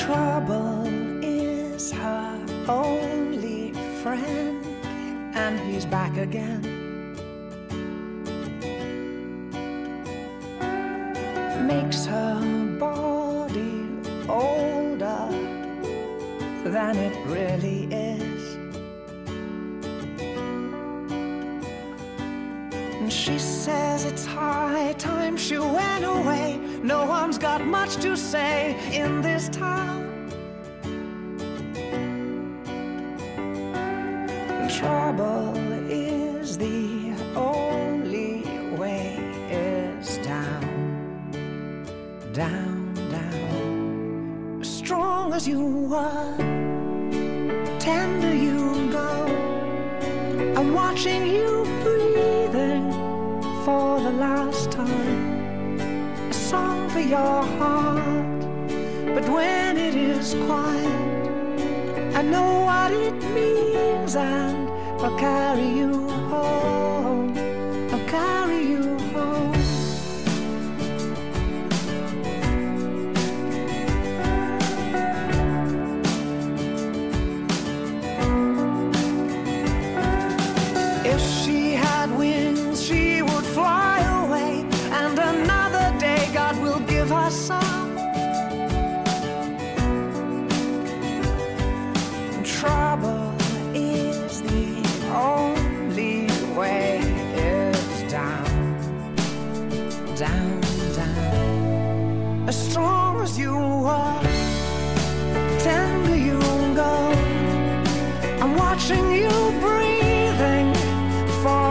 Trouble is her only friend, and he's back again. Makes her body older than it really is. And she says it's high time she went away. No one's got much to say in this town. Trouble is the only way is down, down, down. As strong as you were, tender you go. I'm watching you breathing for the last time. A song for your heart, but when it is quiet, I know what it means, and I'll carry you home. I'll carry you home. If she had wings, she would fly away, and another day God will give her some. Trouble is the only way is down, down, down. As strong as you are, tender you go. I'm watching you breathing for